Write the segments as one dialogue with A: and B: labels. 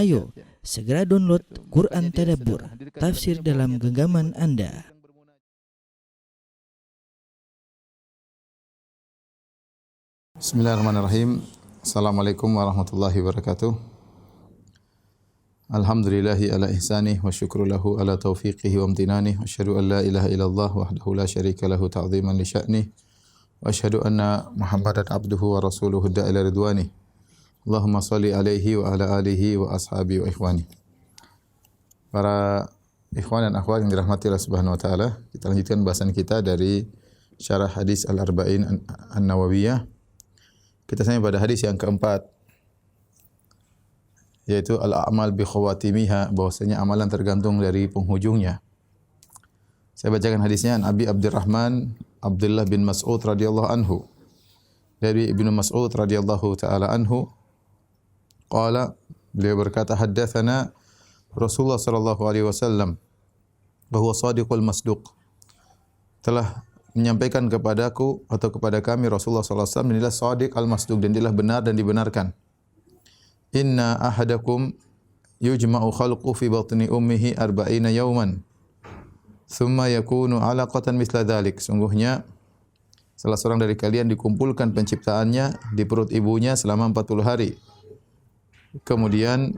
A: Ayo, segera download Quran Tadabbur, tafsir dalam genggaman Anda.
B: Bismillahirrahmanirrahim. Assalamualaikum warahmatullahi wabarakatuh. Alhamdulillahi ala ihsanih wa syukru lahu ala taufiqihi wa amtinanih. Wa asyhadu an la ilaha illallah wahdahu la syarika lahu ta'ziman li sya'nih. Wa asyhadu anna Muhammadan abduhu wa rasuluhu da'ila ridwanih. Allahumma salli alaihi wa ala alihi wa ashabi wa ikhwani. Para ikhwan dan akhwat yang dirahmati Allah Subhanahu wa taala, kita lanjutkan bahasan kita dari syarah hadis Al-Arba'in An-Nawawiyah. Kita sampai pada hadis yang keempat, yaitu al-a'mal bi khawatimiha, bahwasanya amalan tergantung dari penghujungnya. Saya bacakan hadisnya. An Abi Abdurrahman Abdullah bin Mas'ud radhiyallahu anhu, dari Ibnu Mas'ud radhiyallahu taala anhu, qala, beliau berkata, haddatsana Rasulullah sallallahu alaihi wasallam wa huwa shadiqul masduq, telah menyampaikan kepadaku atau kepada kami Rasulullah sallallahu alaihi wasallam, inilah shadiq al-masduq, dan dialah benar dan dibenarkan. Inna ahadakum yujma'u khalqu fi batni ummihi arba'ina yawman thumma yakunu 'alaqatan mithla dhalik. Sungguhnya salah seorang dari kalian dikumpulkan penciptaannya di perut ibunya selama 40 hari. Kemudian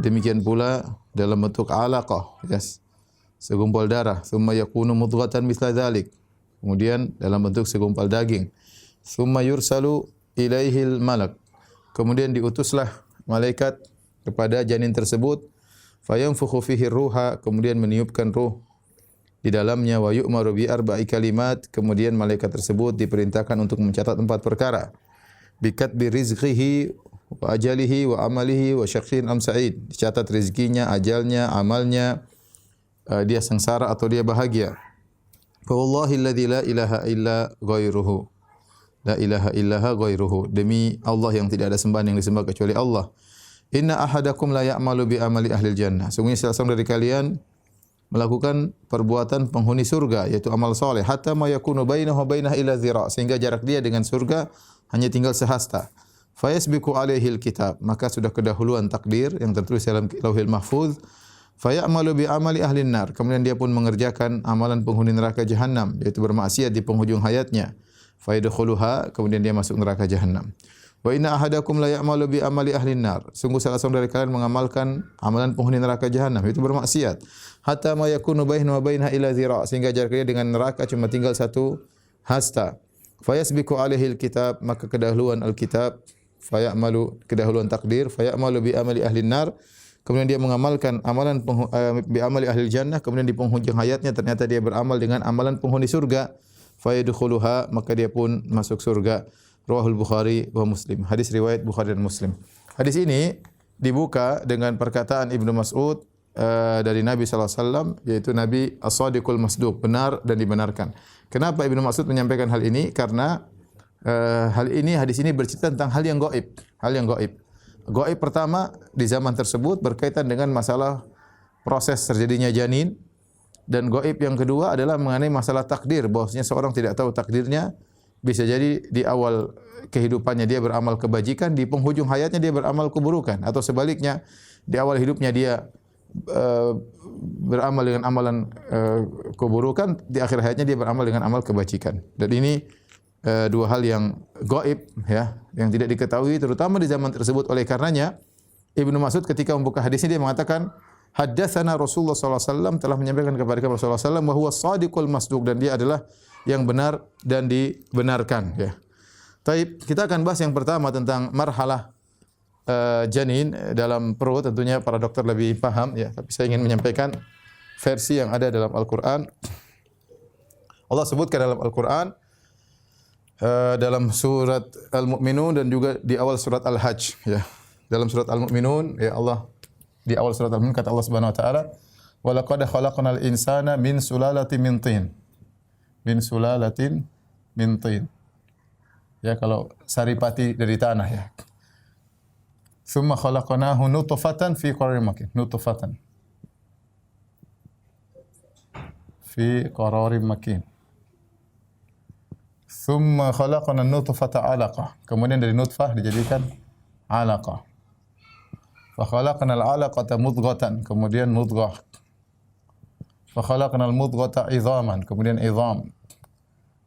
B: demikian pula dalam bentuk 'alaqah, segumpal darah. Thumma yakunu mudghatan mithla dhalik. Kemudian dalam bentuk segumpal daging. Thumma yursalu ilaihil malak. Kemudian diutuslah malaikat kepada janin tersebut, fayanfukhu fihi ruha, kemudian meniupkan ruh di dalamnya, wa yu'maru bi arba'i kalimat, kemudian malaikat tersebut diperintahkan untuk mencatat 4 perkara. Bikatbi rizqihi wa ajalihi wa amalihi wa syaqin am sa'id, dicatat rezekinya, ajalnya, amalnya, dia sengsara atau dia bahagia. Fa wallahi alladzi la ilaha illa ghairuhu, la ilaha illaha ghairuhu, demi Allah yang tidak ada sembahan yang disembah kecuali Allah. Inna ahadakum la ya'malu bi amali ahlil jannah, sungguhnya salah seorang dari kalian melakukan perbuatan penghuni surga, yaitu amal soleh, hatta ma yakunu bainahu wa bainaha illa zira', sehingga jarak dia dengan surga hanya tinggal sehasta. Fayasbiqu alaihil kitab, maka sudah kedahuluan takdir yang tertulis dalam Lauhil Mahfuz. Fayamalu bi amali ahlin nar, kemudian dia pun mengerjakan amalan penghuni neraka jahanam, yaitu bermaksiat di penghujung hayatnya. Fayadkhuluha, kemudian dia masuk neraka jahanam. Wa inna ahadakum la ya'malu bi amali ahlin nar, sungguh salah seorang dari kalian mengamalkan amalan penghuni neraka jahanam, yaitu bermaksiat. Hatta ma yakunu bainahu wa bainaha illa zira', sehingga jarak dia dengan neraka cuma tinggal satu hasta. Fayasbiqu alaihil kitab, maka kedahuluan alkitab. Fayamalu, kedahuluan takdir. Fayamalu bi amali ahlin nar, kemudian dia mengamalkan amalan bi amali ahlil jannah, kemudian di penghujung hayatnya ternyata dia beramal dengan amalan penghuni surga. Fayadkhuluha, maka dia pun masuk surga. Rawahul Bukhari wa Muslim. Hadis riwayat Bukhari dan Muslim. Hadis ini dibuka dengan perkataan Ibnu Mas'ud dari Nabi sallallahu alaihi wasallam, yaitu Nabi as-shadiqul masduq, benar dan dibenarkan. Kenapa Ibnu Mas'ud menyampaikan hal ini? Karena hadis ini bercerita tentang hal yang gaib, Gaib pertama di zaman tersebut berkaitan dengan masalah proses terjadinya janin, dan gaib yang kedua adalah mengenai masalah takdir, bahwasanya seorang tidak tahu takdirnya. Bisa jadi di awal kehidupannya dia beramal kebajikan, di penghujung hayatnya dia beramal keburukan, atau sebaliknya di awal hidupnya dia beramal dengan amalan keburukan, di akhir hayatnya dia beramal dengan amal kebajikan. Dan ini dua hal yang gaib, yang tidak diketahui terutama di zaman tersebut. Oleh karenanya Ibnu Mas'ud ketika membuka hadis ini dia mengatakan, haddatsana Rasulullah sallallahu alaihi wasallam, telah menyampaikan kepada kami Rasulullah sallallahu alaihi wasallam, wa huwa shadiqul masduq, dan dia adalah yang benar dan dibenarkan. Taib, kita akan bahas yang pertama tentang marhalah janin dalam perut. Tentunya para dokter lebih paham, tapi saya ingin menyampaikan versi yang ada dalam Al-Quran. Allah sebutkan dalam Al-Quran, dalam surat Al-Mu'minun dan juga di awal surat Al-Hajj. Dalam surat Al-Mu'minun, Allah di awal surat Al-Mu'minun kata Allah Subhanahu wa taala, wa laqad khalaqnal insana min sulalatin min tin. Min sulalatin min tin. Kalau saripati dari tanah, Tsumma khalaqnahu nutfatan fi qararin makin. Nutfatan fi qararin makin. Tsumma khalaqna an-nutfata 'alaqah. Kemudian dari nutfah dijadikan 'alaqah. Fa khalaqnal 'alaqata mudghatan, kemudian mudghah. Fa khalaqnal mudghata 'idhaman, kemudian idham.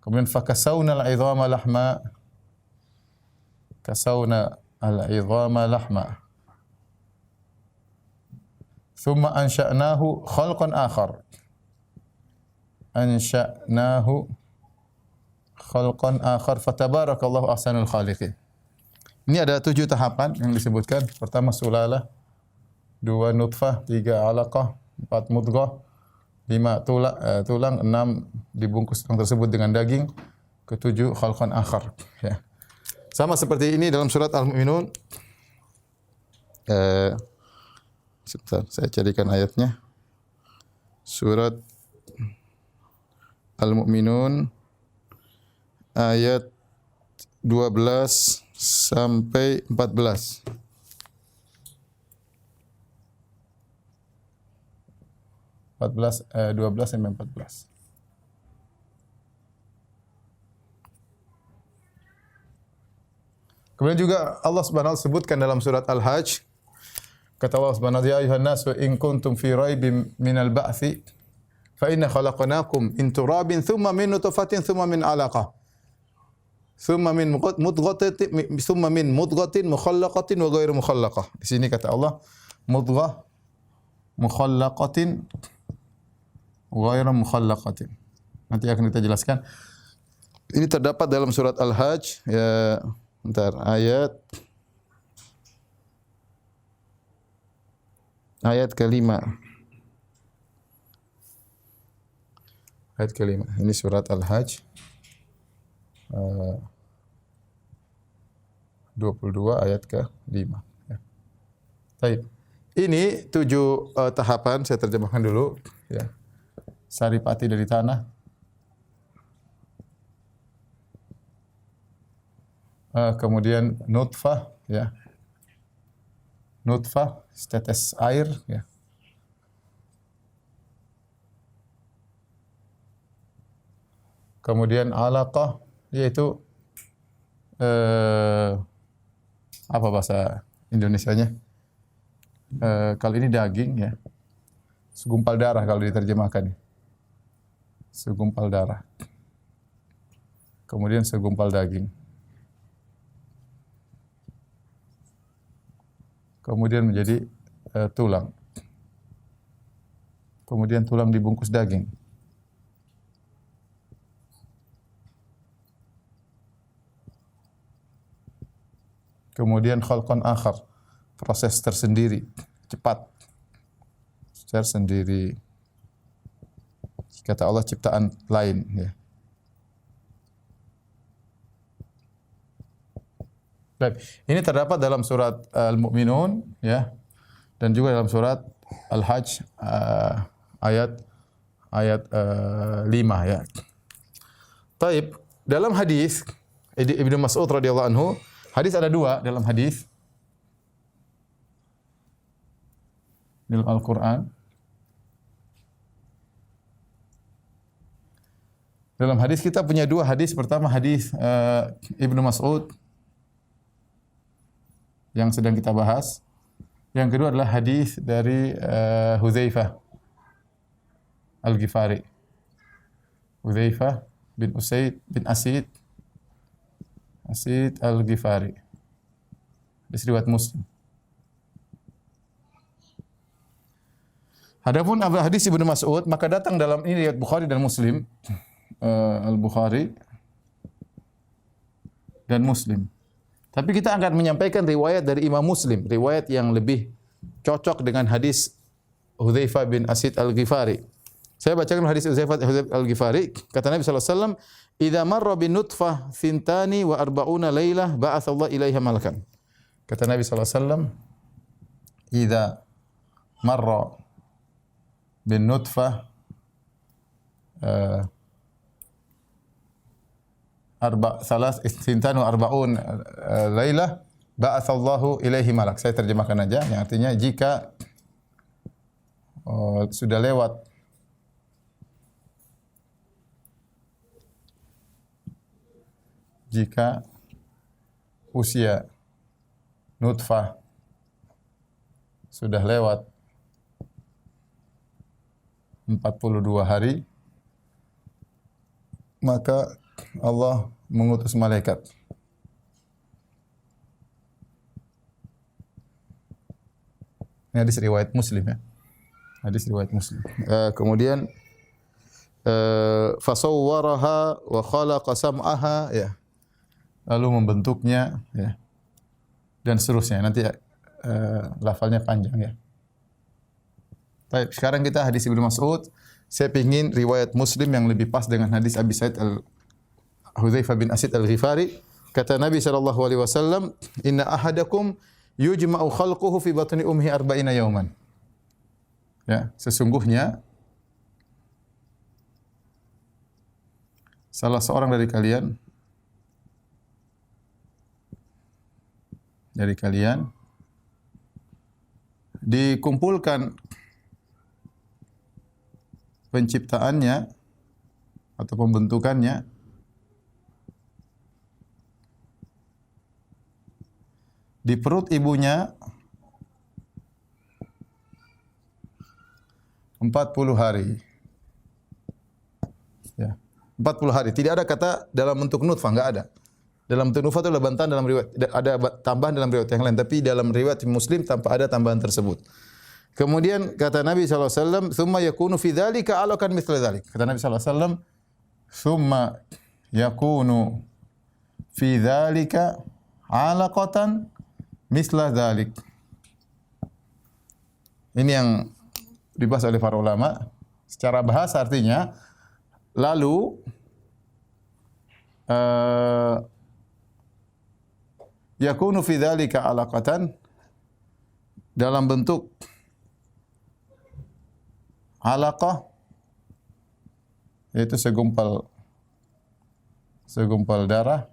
B: Kemudian fa kasawnal 'idhama lahma. Kasawna al-'idhama lahma. Thumma ansha'nahu khalqan akhar. Ansha'nahu khalqan akhar fatabarakallahu ahsanul khaliqin. Ini ada 7 tahapan yang disebutkan. Pertama sulalah, 2 nutfah, 3 alaqah, 4 mudghah, 5 tulang, 6 dibungkus tulang tersebut dengan daging, ke-7 khalqan akhar. Ya. Sama seperti ini dalam surat Al-Mu'minun. Sebentar, saya carikan ayatnya. Surat Al-Mu'minun ayat 12 sampai 14. Empat belas, 12 sampai 14. Kemudian juga Allah Subhanahu wa taala sebutkan dalam surat Al-Hajj, kata Allah Subhanahu wa taala, ya ayuhan nas in kuntum fi raibin minal ba'tsi fa inna khalaqnakum min turabin thumma min nutfatin thumma min 'alaqah thumma min mudghatin mukhallaqatin wa ghairu mukhallaqah. Di sini kata Allah mudghah, mukhallaqatin, ghairu mukhallaqatin. Nanti akan kita jelaskan. Ini terdapat dalam surat Al-Hajj, ya, bentar, ayat kelima. Ayat kelima. Ini surat Al-Hajj 22 ayat ke-5. Ya. Baik. Ini 7 tahapan, saya terjemahkan dulu. Ya. Saripati dari tanah. Kemudian nutfah, ya. Nutfah, setetes air, ya. Kemudian alaqah, yaitu apa bahasa Indonesianya? Kalau ini daging, ya. Segumpal darah kalau diterjemahkan. Segumpal darah. Kemudian segumpal daging. Kemudian menjadi tulang. Kemudian tulang dibungkus daging. Kemudian khalqan akhar, proses tersendiri, cepat, tersendiri. Kata Allah ciptaan lain, ya. Baik, ini terdapat dalam surat Al-Mu'minun, ya, dan juga dalam surat Al-Hajj ayat 5, ya. Taib, dalam hadis Ibnu Mas'ud radhiyallahu anhu, hadis ada 2 dalam hadis dalam Al-Qur'an. Dalam hadis kita punya 2 hadis. Pertama hadis Ibnu Mas'ud yang sedang kita bahas. Yang kedua adalah hadis dari Hudzaifah Al-Ghifari. Hudzaifah bin Usaid bin Asid Al-Ghifari. Hadis riwayat Muslim. Adapun hadis Ibnu Mas'ud, maka datang dalam ini riwayat Bukhari dan Muslim. Al-Bukhari dan Muslim. Tapi kita akan menyampaikan riwayat dari Imam Muslim, riwayat yang lebih cocok dengan hadis Hudzaifah bin Asid Al-Ghifari. Saya bacakan hadis Hudzaifah Al-Ghifari, kata Nabi sallallahu alaihi wasallam, "Idza marra bin nutfah thintani wa arba'una lailah ba'atsallahu ilaiha malakan." Kata Nabi sallallahu alaihi wasallam, "Idza marra bin nutfah Thintanu arba'un lailah ba'atsallahu ilaihi malak." Saya terjemahkan aja, yang artinya jika sudah lewat usia nutfah sudah lewat 42 hari, maka Allah mengutus malaikat. Ini hadis riwayat Muslim ya. Hadis riwayat Muslim. Kemudian fasawwaraha wa khalaqa sam'aha ya. Lalu membentuknya ya. Dan seterusnya. Nanti lafalnya panjang ya. Baik, sekarang kita hadis Ibnu Mas'ud. Saya ingin riwayat Muslim yang lebih pas dengan hadis Abi Sa'id Hudzaifah bin Asid Al-Ghifari. Kata Nabi sallallahu alaihi wasallam, "Inna ahadakum yujma'u khalquhu fi batni ummihi 40 yawman." Ya, sesungguhnya salah seorang dari kalian dikumpulkan penciptaannya atau pembentukannya di perut ibunya 40 hari. Ya, 40 hari. Tidak ada kata dalam bentuk nutfah, enggak ada. Dalam bentuk nutfah itu adalah bantahan dalam riwayat. Ada tambahan dalam riwayat yang lain, tapi dalam riwayat Muslim tanpa ada tambahan tersebut. Kemudian kata Nabi SAW, "Tsumma yakunu fi dzalika 'alaqan mithla dzalik." Kata Nabi SAW, "Tsumma yakunu fi dzalika 'alaqatan mithla dzalik." Ini yang dibahas oleh para ulama. Secara bahasa artinya, lalu yakunu fi dzalika 'alaqatan, dalam bentuk alaqah, yaitu segumpal darah,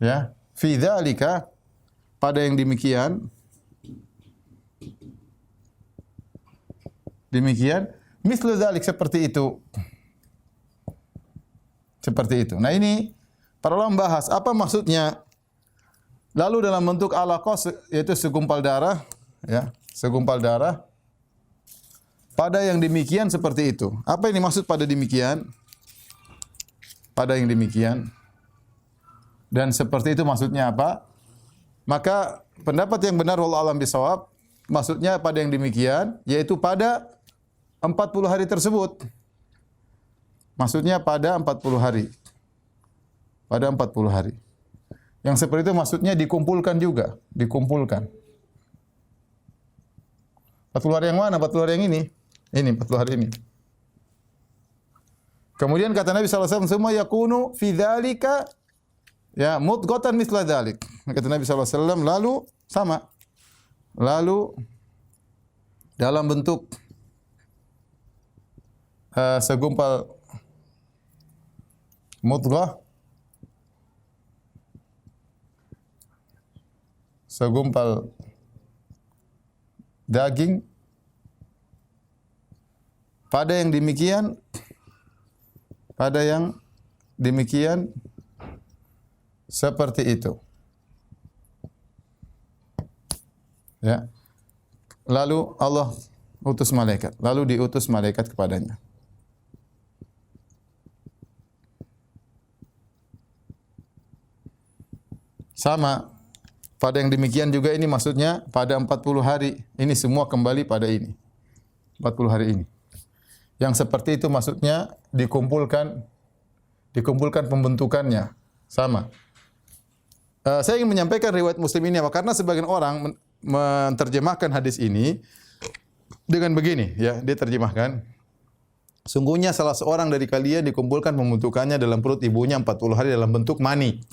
B: ya, fi dzalika, pada yang demikian mislu dzalik, seperti itu. Nah ini para ulama bahas apa maksudnya lalu dalam bentuk alaqah, yaitu segumpal darah, ya, segumpal darah. Pada yang demikian seperti itu. Apa yang dimaksud pada demikian? Pada yang demikian. Dan seperti itu maksudnya apa? Maka pendapat yang benar wallahu a'lam bishawab, maksudnya pada yang demikian, yaitu pada 40 hari tersebut. Maksudnya pada 40 hari. Pada 40 hari. Yang seperti itu maksudnya dikumpulkan juga. Dikumpulkan. 40 hari yang mana? 40 hari yang ini. Ini 40 hari ini. Kemudian kata Nabi SAW, "Tsumma yakunu fi dzalika ya mudghatan mithla dzalik." Kata Nabi SAW, lalu sama. Lalu dalam bentuk segumpal mudghah, segumpal daging, pada yang demikian seperti itu. Ya. Lalu Allah utus malaikat, lalu diutus malaikat kepadanya. Sama, pada yang demikian juga ini maksudnya pada 40 hari. Ini semua kembali pada ini. 40 hari ini. Yang seperti itu maksudnya dikumpulkan pembentukannya. Sama. Saya ingin menyampaikan riwayat Muslim ini karena sebagian orang menerjemahkan hadis ini dengan begini, ya, dia terjemahkan, sungguhnya salah seorang dari kalian dikumpulkan pembentukannya dalam perut ibunya 40 hari dalam bentuk mani.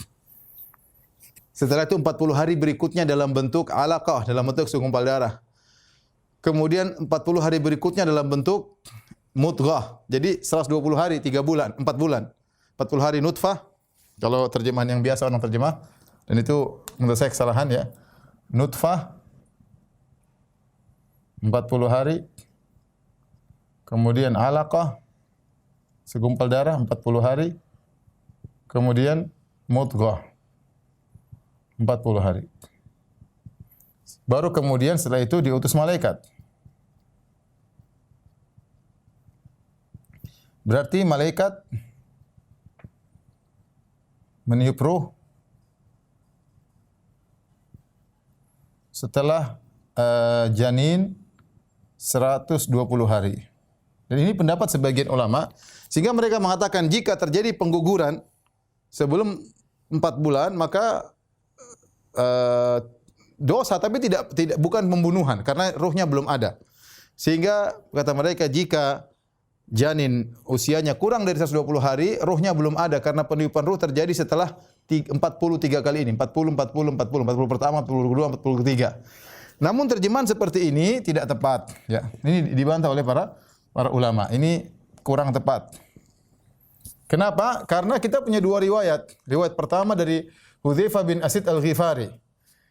B: Setelah itu 40 hari berikutnya dalam bentuk alaqah, dalam bentuk segumpal darah. Kemudian 40 hari berikutnya dalam bentuk mudghah. Jadi 120 hari, 3 bulan, 4 bulan. 40 hari nutfah, kalau terjemahan yang biasa orang terjemah, dan itu menurut saya kesalahan ya. Nutfah 40 hari. Kemudian alaqah, segumpal darah 40 hari. Kemudian mudghah 40 hari. Baru kemudian setelah itu diutus malaikat. Berarti malaikat meniup ruh setelah janin 120 hari. Dan ini pendapat sebagian ulama, sehingga mereka mengatakan jika terjadi pengguguran sebelum 4 bulan maka dosa, tapi tidak bukan pembunuhan karena ruhnya belum ada. Sehingga kata mereka jika janin usianya kurang dari 120 hari, ruhnya belum ada karena peniupan ruh terjadi setelah 43 kali ini. 40 pertama, 40 kedua, 40 ketiga. Namun terjemahan seperti ini tidak tepat, ya. Ini dibantah oleh para ulama. Ini kurang tepat. Kenapa? Karena kita punya dua riwayat. Riwayat pertama dari Hudzaifah bin Asid Al-Ghifari.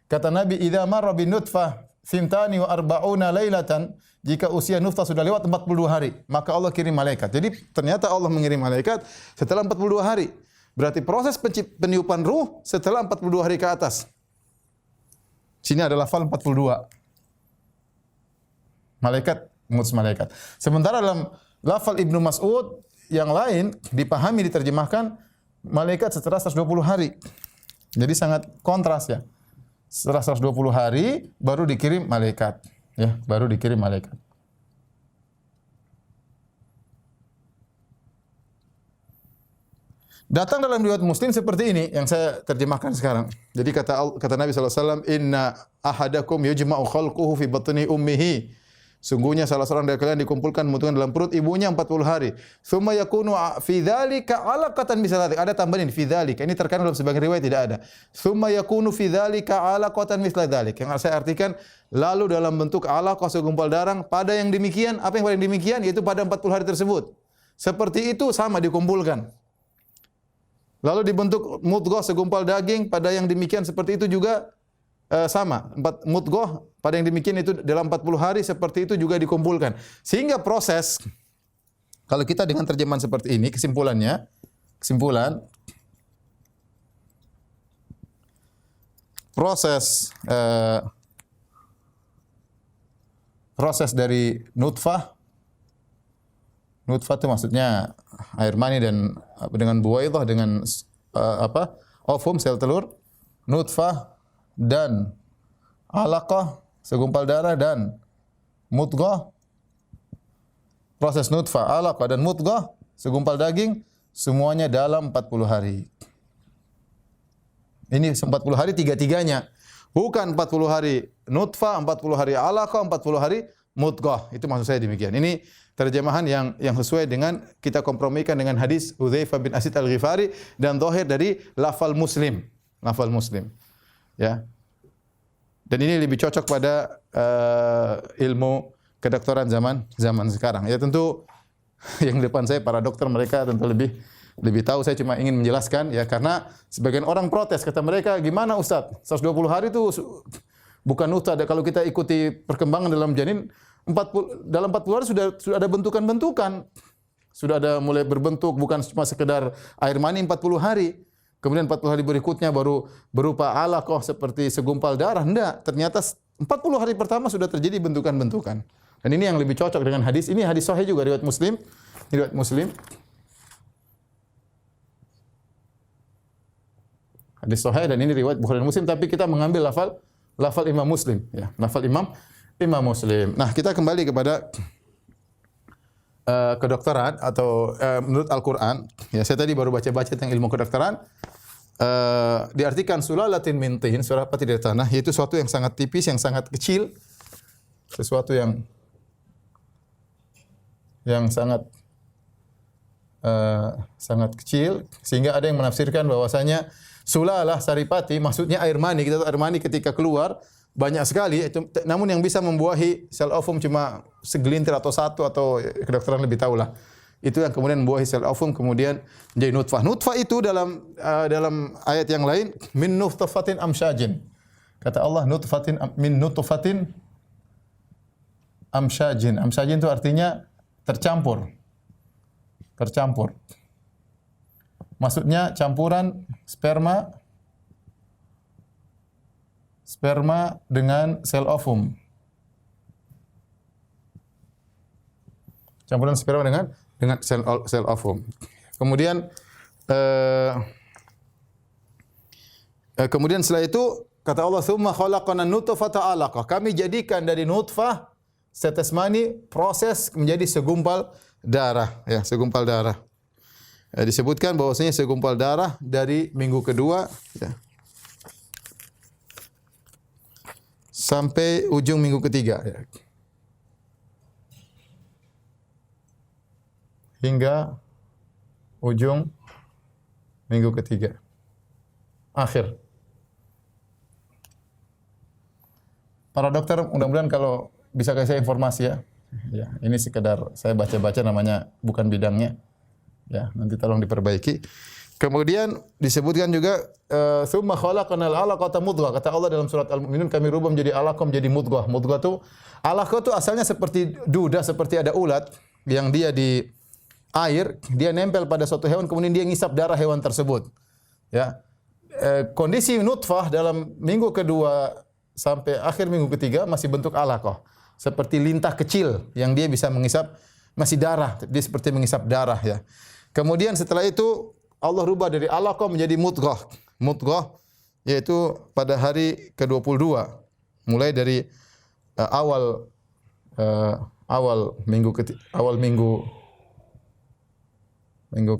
B: Kata Nabi, "Idza marra bin nutfah thintani wa arba'una lailatan," jika usia nutfah sudah lewat 42 hari, maka Allah kirim malaikat. Jadi ternyata Allah mengirim malaikat setelah 42 hari. Berarti proses peniupan ruh setelah 42 hari ke atas. Sini ada lafal 42. Malaikat, mengutus malaikat. Sementara dalam lafal Ibnu Mas'ud yang lain dipahami, diterjemahkan malaikat setelah 120 hari. Jadi sangat kontras ya. Setelah 120 hari baru dikirim malaikat, ya, baru dikirim malaikat. Datang dalam riwayat Muslim seperti ini yang saya terjemahkan sekarang. Jadi kata Nabi SAW, "Inna ahadakum yujma'u khalquhu fi batni ummihi." Sungguhnya salah seorang dari kalian dikumpulkan pembentukan dalam perut ibunya 40 hari. Tsumma yakunu fi dzalika 'alaqatan misal dzalik. Ada tambahan ini fi dzalika. Ini terkadang dalam sebagian riwayat tidak ada. Tsumma yakunu fi dzalika 'alaqatan misal dzalik. Yang saya artikan, lalu dalam bentuk 'alaqah segumpal darah pada yang demikian, apa yang pada yang demikian yaitu pada 40 hari tersebut. Seperti itu sama dikumpulkan. Lalu dibentuk mudghah segumpal daging pada yang demikian seperti itu juga sama. Mudghah pada yang demikian itu dalam 40 hari seperti itu juga dikumpulkan. Sehingga proses, kalau kita dengan terjemahan seperti ini, kesimpulan proses dari nutfah itu maksudnya air mani dan dengan buaidah dengan ovum sel telur, nutfah dan alaqah segumpal darah dan mudghah. Proses nutfah, alaqah dan mudghah segumpal daging semuanya dalam 40 hari. Ini 40 hari tiga-tiganya. Bukan 40 hari nutfah, 40 hari alaqah, 40 hari mudghah. Itu maksud saya demikian. Ini terjemahan yang sesuai dengan kita kompromikan dengan hadis Hudzaifah bin Asid Al-Ghifari dan zahir dari lafal Muslim. Ya. Dan ini lebih cocok pada ilmu kedokteran zaman sekarang. Ya tentu yang depan saya para dokter, mereka tentu lebih tahu. Saya cuma ingin menjelaskan ya, karena sebagian orang protes, kata mereka, "Gimana Ustaz? 120 hari itu bukan nutfah. Kalau kita ikuti perkembangan dalam janin, dalam 40 hari sudah ada bentukan-bentukan. Sudah ada mulai berbentuk, bukan cuma sekedar air mani 40 hari. Kemudian 40 hari berikutnya baru berupa alaqah seperti segumpal darah." Enggak, ternyata 40 hari pertama sudah terjadi bentukan-bentukan. Dan ini yang lebih cocok dengan hadis. Ini hadis sahih juga, riwayat Muslim. Riwayat Muslim. Hadis sahih dan ini riwayat Bukhari dan Muslim, tapi kita mengambil lafal Imam Muslim, ya. Lafal Imam Muslim. Nah, kita kembali kepada kedokteran atau menurut Al-Qur'an. Ya, saya tadi baru baca-baca tentang ilmu kedokteran. Diartikan sulalatin min tin, surapati dari tanah, yaitu sesuatu yang sangat tipis, yang sangat kecil, sesuatu yang sangat kecil, sehingga ada yang menafsirkan bahwasanya sulalah saripati maksudnya air mani. Kita tahu air mani ketika keluar banyak sekali, namun yang bisa membuahi sel ovum cuma segelintir atau satu, atau kedokteran lebih tahulah. Itu yang kemudian membuahi sel ovum kemudian menjadi nutfah. Nutfah itu dalam ayat yang lain min nutfatin amsyajin. Kata Allah min nutfatin amsyajin. Amsyajin itu artinya tercampur. Maksudnya campuran sperma sperma dengan sel ovum. Campuran sperma dengan sel ovum. Kemudian kemudian setelah itu kata Allah, "Tsumma khalaqana nutfata 'alaqah." Kami jadikan dari nutfah setes mani proses menjadi segumpal darah, ya, segumpal darah. Disebutkan bahwasanya segumpal darah dari minggu kedua, ya, sampai ujung minggu ketiga, ya. Hingga ujung minggu ketiga. Akhir. Para dokter mudah-mudahan kalau bisa kasih saya informasi, ya. Ya, ini sekedar saya baca-baca, namanya bukan bidangnya. Ya, nanti tolong diperbaiki. Kemudian disebutkan juga tsumma khalaqnal 'alaqata mudghah. Kata Allah dalam surat Al-Mu'minun, kami rubah menjadi 'alaqah menjadi mudghah. Mudghah itu, 'alaqah itu asalnya seperti duda, seperti ada ulat yang dia di air, dia nempel pada suatu hewan, kemudian dia ngisap darah hewan tersebut. Ya. Kondisi nutfah dalam minggu kedua sampai akhir minggu ketiga masih bentuk alaqah, seperti lintah kecil yang dia bisa mengisap, masih darah, dia seperti mengisap darah, ya. Kemudian setelah itu Allah rubah dari alaqah menjadi mudghah. Mudghah yaitu pada hari ke-22, mulai dari awal minggu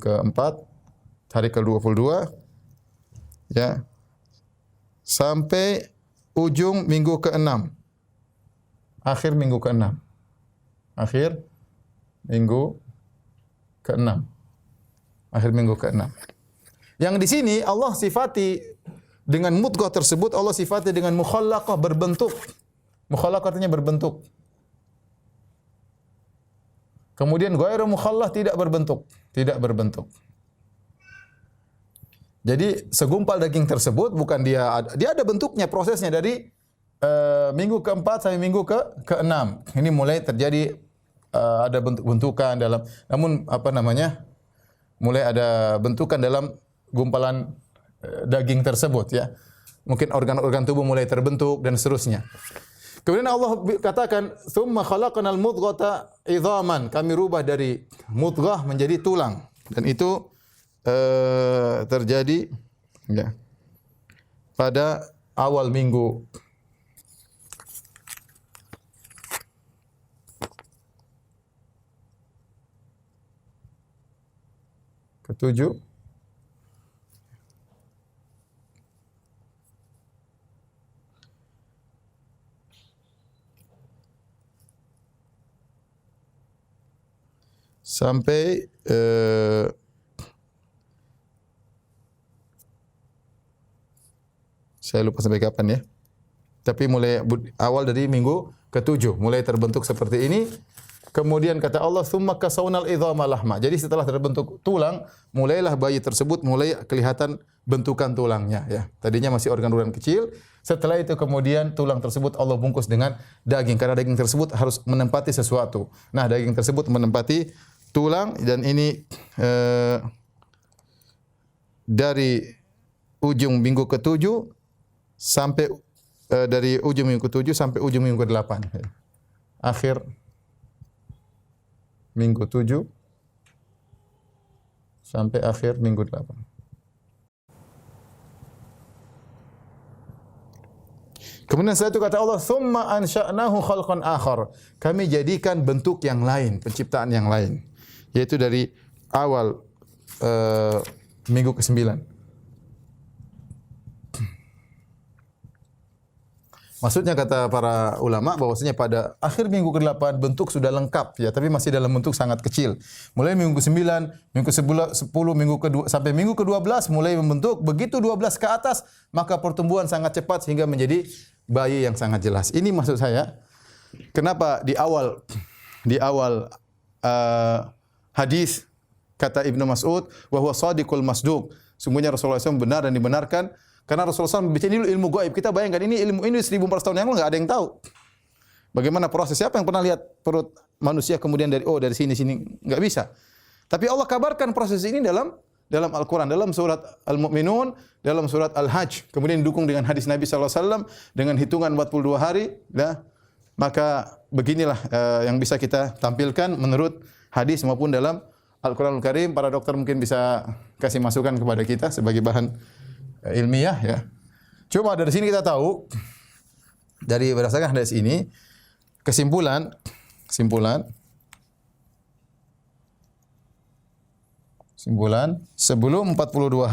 B: keempat, hari ke-22, ya, sampai ujung minggu ke-6. Akhir minggu ke-6. Akhir minggu ke-6. Akhir minggu ke-6. Yang di sini Allah sifati dengan mudghah tersebut, Allah sifati dengan mukhallaqah, berbentuk. Mukhallaqah artinya berbentuk. Kemudian ghairu mukhallah, tidak berbentuk, tidak berbentuk. Jadi segumpal daging tersebut bukan dia ada bentuknya, prosesnya dari minggu keempat sampai minggu ke-6. Ini mulai terjadi ada bentukan dalam, namun mulai ada bentukan dalam gumpalan daging tersebut, ya. Mungkin organ-organ tubuh mulai terbentuk dan seterusnya. Kemudian Allah katakan, "Tsumma khalaqnal mudghata idhaman." Kami rubah dari mudghah menjadi tulang, dan itu terjadi, ya, pada awal minggu ke-7 sampai saya lupa sampai kapan, ya. Tapi mulai awal dari minggu ke-7 mulai terbentuk seperti ini. Kemudian kata Allah, "Tsumma kasawnal idhama lahma." Jadi setelah terbentuk tulang, mulailah bayi tersebut mulai kelihatan bentukan tulangnya, ya. Tadinya masih organ-organ kecil. Setelah itu kemudian tulang tersebut Allah bungkus dengan daging, karena daging tersebut harus menempati sesuatu. Nah, daging tersebut menempati tulang, dan ini dari ujung minggu ke-7 sampai dari ujung minggu ke-7 sampai ujung minggu ke-8. Akhir minggu 7 sampai akhir minggu 8. Kemudian setelah itu kata Allah, "Tsumma ansha'nahu khalqan akhar." Kami jadikan bentuk yang lain, penciptaan yang lain, yaitu dari awal minggu ke-9. Maksudnya kata para ulama bahwasanya pada akhir minggu ke-8 bentuk sudah lengkap, ya, tapi masih dalam bentuk sangat kecil. Mulai minggu ke-9, minggu ke-10, minggu ke-2 sampai minggu ke-12 mulai membentuk. Begitu 12 ke atas maka pertumbuhan sangat cepat sehingga menjadi bayi yang sangat jelas. Ini maksud saya kenapa di awal hadis kata Ibnu Mas'ud, wa huwa shadiqul masduq. Sungguhnya Rasulullah SAW benar dan dibenarkan. Karena Rasulullah SAW bicara ini ilmu gaib. Kita bayangkan ini ilmu ini 1400 tahun yang lalu enggak ada yang tahu. Bagaimana proses? Siapa yang pernah lihat perut manusia kemudian dari sini enggak bisa. Tapi Allah kabarkan proses ini dalam dalam Al-Quran, dalam surat Al-Mu'minun, dalam surat Al-Hajj. Kemudian didukung dengan hadis Nabi SAW dengan hitungan 42 hari. Ya. Maka beginilah yang bisa kita tampilkan menurut hadis maupun dalam Al-Quranul Karim. Para dokter mungkin bisa kasih masukan kepada kita sebagai bahan ilmiah. Ya. Cuma dari sini kita tahu, dari berdasarkan hadis ini, kesimpulan sebelum 42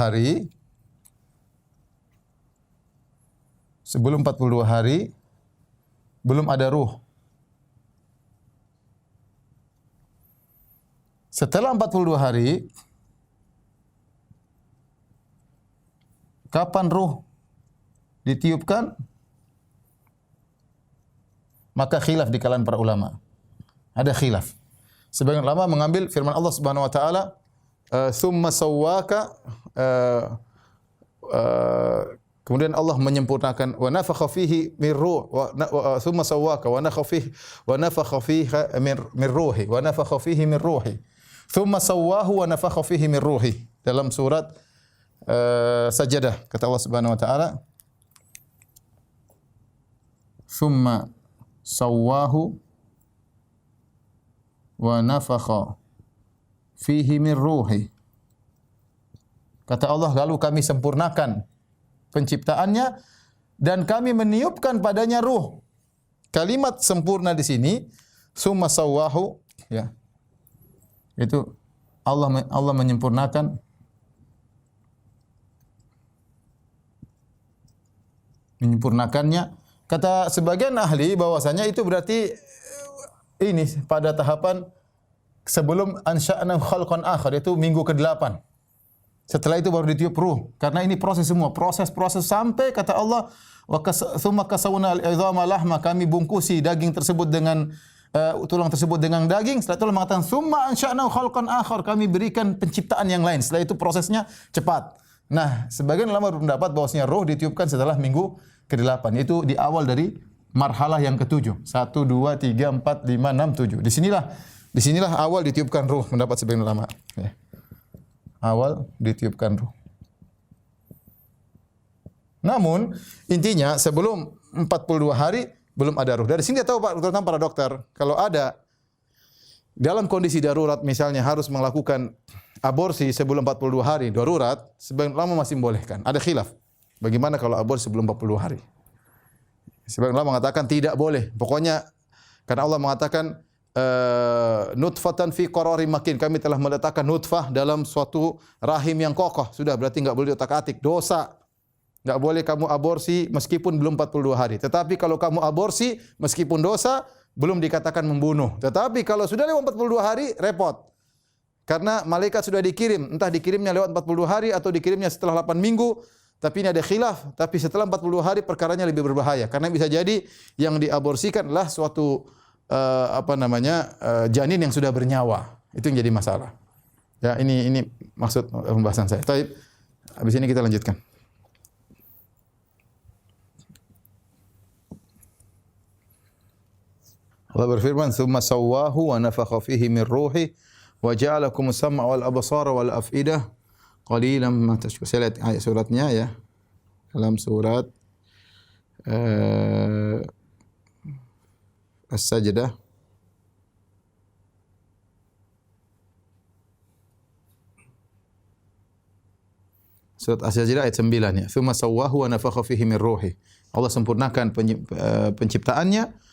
B: hari belum ada ruh. Setelah 42 hari kapan ruh ditiupkan? Maka khilaf di kalangan para ulama. Ada khilaf. Sebagian ulama mengambil firman Allah Subhanahu wa taala, "Tsumma sawwaka", kemudian Allah menyempurnakan, wa nafakha fihi min ruh, tsumma sawwaka wa nafakha fihi min ruhi, wa nafakha fihi min ruhi. Tsumma sawwahu wa nafakha fihi min ruhi. Dalam surat Sajdah kata Allah Subhanahu wa taala, "Tsumma sawwahu wa nafakha fihi min ruhi." Kata Allah, lalu kami sempurnakan penciptaannya dan kami meniupkan padanya ruh. Kalimat sempurna di sini summa sawwahu, ya. Itu Allah menyempurnakannya. Kata sebagian ahli bahwasanya itu berarti ini pada tahapan sebelum ansya'na khalqan akhar, itu minggu ke-8. Setelah itu baru ditiup ruh. Karena ini proses semua, proses sampai kata Allah, wa tsumma kasawna al-'idhama lahma, kami bungkusi daging tersebut dengan tulang tersebut dengan daging. Setelah itu Allah mengatakan tsumma ansya'na khalqan akhar, kami berikan penciptaan yang lain. Setelah itu prosesnya cepat. Nah, sebagian ulama berpendapat bahwasanya ruh ditiupkan setelah minggu ke-8. Itu di awal dari marhalah yang ke-7. 1 2 3 4 5 6 7. Disinilah awal ditiupkan ruh mendapat sebagian ulama. Ya. Awal ditiupkan ruh. Namun intinya sebelum 42 hari belum ada ruh. Dari sini kita tahu Pak, terutama para dokter, kalau ada dalam kondisi darurat misalnya harus melakukan aborsi sebelum 42 hari darurat, sebagian ulama masih membolehkan. Ada khilaf. Bagaimana kalau aborsi sebelum 40 hari? Sebagian ulama mengatakan tidak boleh. Pokoknya karena Allah mengatakan nutfatan fi qararin makin, kami telah meletakkan nutfah dalam suatu rahim yang kokoh. Sudah, berarti enggak boleh diotak-atik, dosa. Enggak boleh kamu aborsi meskipun belum 42 hari. Tetapi kalau kamu aborsi meskipun dosa, belum dikatakan membunuh. Tetapi kalau sudah lewat 42 hari, repot. Karena malaikat sudah dikirim, entah dikirimnya lewat 40 hari atau dikirimnya setelah 8 minggu. Tapi ini ada khilaf, tapi setelah 40 hari perkaranya lebih berbahaya. Karena bisa jadi yang diaborsikan adalah suatu janin yang sudah bernyawa. Itu yang jadi masalah. Ya, ini maksud pembahasan saya. Baik. Habis ini kita lanjutkan. Allah berfirman, "Tsumma sawwahu wa nafakha fihi min ruhi wa ja'alakum as-sam'a wal absara wal af'idah qalilan ma tashkurun." Saya lihat ayat suratnya ya. Dalam surat As-Sajdah. Surat As-Sajdah ayat 9 ya. "Tsumma sawwahu wa nafakha fihi min ruhi." Allah sempurnakan penciptaannya.